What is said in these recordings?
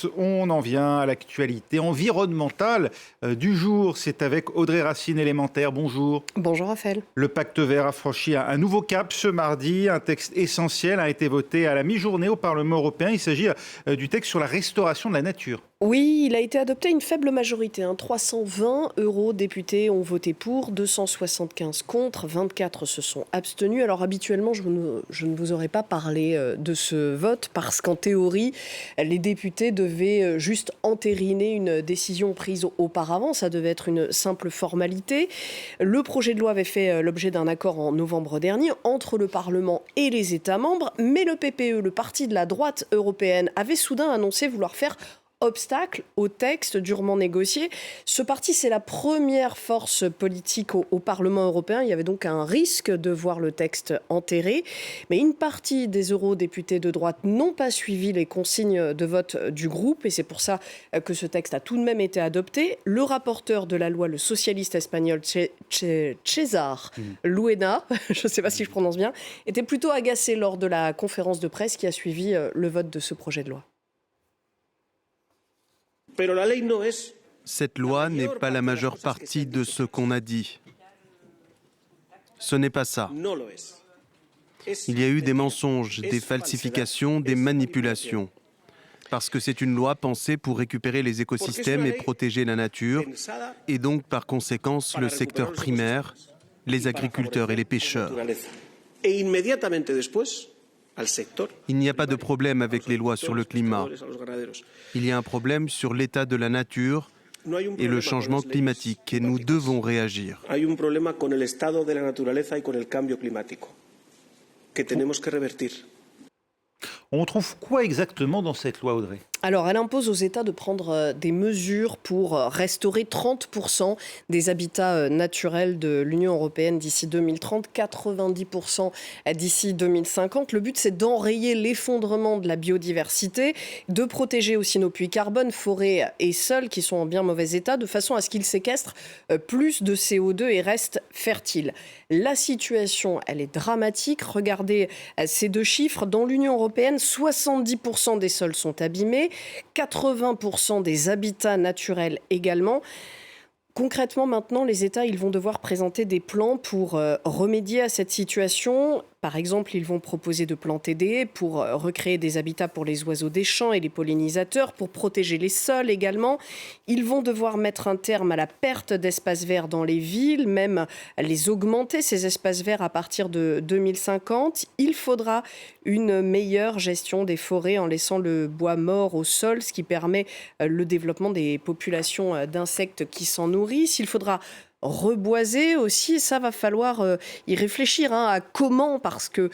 France. On en vient à l'actualité environnementale du jour. C'est avec Audrey Racine, élémentaire. Bonjour. Bonjour Raphaël. Le pacte vert a franchi un nouveau cap ce mardi. Un texte essentiel a été voté à la mi-journée au Parlement européen. Il s'agit du texte sur la restauration de la nature. Oui, il a été adopté à une faible majorité. 320 eurodéputés ont voté pour, 275 contre, 24 se sont abstenus. Alors habituellement, je ne vous aurais pas parlé de ce vote parce qu'en théorie, les députés devaient juste entériner une décision prise auparavant. Ça devait être une simple formalité. Le projet de loi avait fait l'objet d'un accord en novembre dernier entre le Parlement et les États membres. Mais le PPE, le parti de la droite européenne, avait soudain annoncé vouloir faire obstacle au texte durement négocié. Ce parti, c'est la première force politique au Parlement européen. Il y avait donc un risque de voir le texte enterré. Mais une partie des eurodéputés de droite n'ont pas suivi les consignes de vote du groupe et c'est pour ça que ce texte a tout de même été adopté. Le rapporteur de la loi, le socialiste espagnol César Luena, je ne sais pas si je prononce bien, était plutôt agacé lors de la conférence de presse qui a suivi le vote de ce projet de loi. Cette loi n'est pas la majeure partie de ce qu'on a dit. Ce n'est pas ça. Il y a eu des mensonges, des falsifications, des manipulations. Parce que c'est une loi pensée pour récupérer les écosystèmes et protéger la nature, et donc par conséquence le secteur primaire, les agriculteurs et les pêcheurs. Il n'y a pas de problème avec les lois sur le climat. Il y a un problème sur l'état de la nature et le changement climatique, et nous devons réagir. On trouve quoi exactement dans cette loi, Audrey ? Alors, elle impose aux États de prendre des mesures pour restaurer 30% des habitats naturels de l'Union européenne d'ici 2030, 90% d'ici 2050. Le but, c'est d'enrayer l'effondrement de la biodiversité, de protéger aussi nos puits carbone, forêts et sols qui sont en bien mauvais état, de façon à ce qu'ils séquestrent plus de CO2 et restent fertiles. La situation, elle est dramatique. Regardez ces deux chiffres. Dans l'Union européenne, 70% des sols sont abîmés, 80% des habitats naturels également. Concrètement, maintenant, les États ils vont devoir présenter des plans pour remédier à cette situation. Par exemple, ils vont proposer de planter des haies pour recréer des habitats pour les oiseaux des champs et les pollinisateurs, pour protéger les sols également. Ils vont devoir mettre un terme à la perte d'espaces verts dans les villes, même les augmenter, ces espaces verts, à partir de 2050. Il faudra une meilleure gestion des forêts en laissant le bois mort au sol, ce qui permet le développement des populations d'insectes qui s'en nourrissent. Il faudra reboiser aussi, ça va falloir y réfléchir à comment, parce que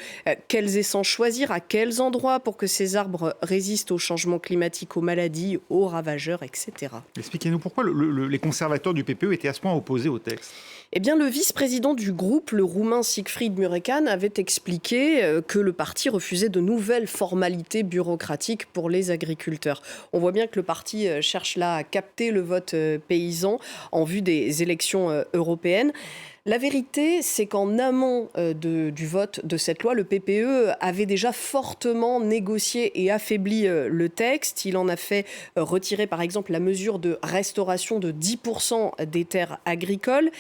quels essences choisir, à quels endroits pour que ces arbres résistent au changement climatique, aux maladies, aux ravageurs, etc. Expliquez-nous pourquoi les conservateurs du PPE étaient à ce point opposés au texte. Eh bien, le vice-président du groupe, le Roumain Siegfried Mureșan, avait expliqué que le parti refusait de nouvelles formalités bureaucratiques pour les agriculteurs. On voit bien que le parti cherche là à capter le vote paysan en vue des élections européennes. La vérité, c'est qu'en amont du vote de cette loi, le PPE avait déjà fortement négocié et affaibli le texte. Il en a fait retirer, par exemple, la mesure de restauration de 10% des terres agricoles.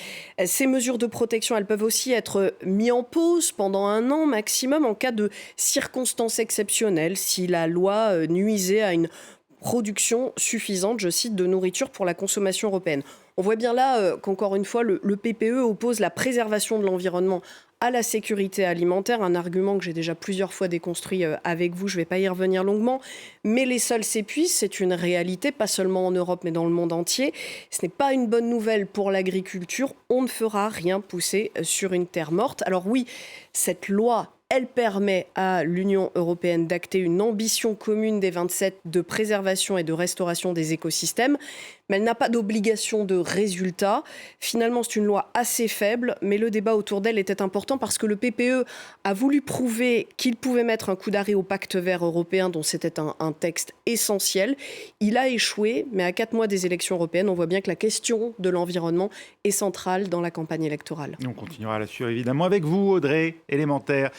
Ces mesures de protection, elles peuvent aussi être mises en pause pendant 1 an maximum en cas de circonstances exceptionnelles, si la loi nuisait à une production suffisante, je cite, de nourriture pour la consommation européenne. On voit bien là qu'encore une fois, le PPE oppose la préservation de l'environnement à la sécurité alimentaire, un argument que j'ai déjà plusieurs fois déconstruit avec vous, je ne vais pas y revenir longuement, mais les sols s'épuisent, c'est une réalité, pas seulement en Europe mais dans le monde entier. Ce n'est pas une bonne nouvelle pour l'agriculture, on ne fera rien pousser sur une terre morte. Alors oui, cette loi, elle permet à l'Union européenne d'acter une ambition commune des 27 de préservation et de restauration des écosystèmes, mais elle n'a pas d'obligation de résultat. Finalement, c'est une loi assez faible, mais le débat autour d'elle était important parce que le PPE a voulu prouver qu'il pouvait mettre un coup d'arrêt au pacte vert européen, dont c'était un texte essentiel. Il a échoué, mais à 4 mois des élections européennes, on voit bien que la question de l'environnement est centrale dans la campagne électorale. On continuera là-dessus évidemment avec vous, Audrey, élémentaire.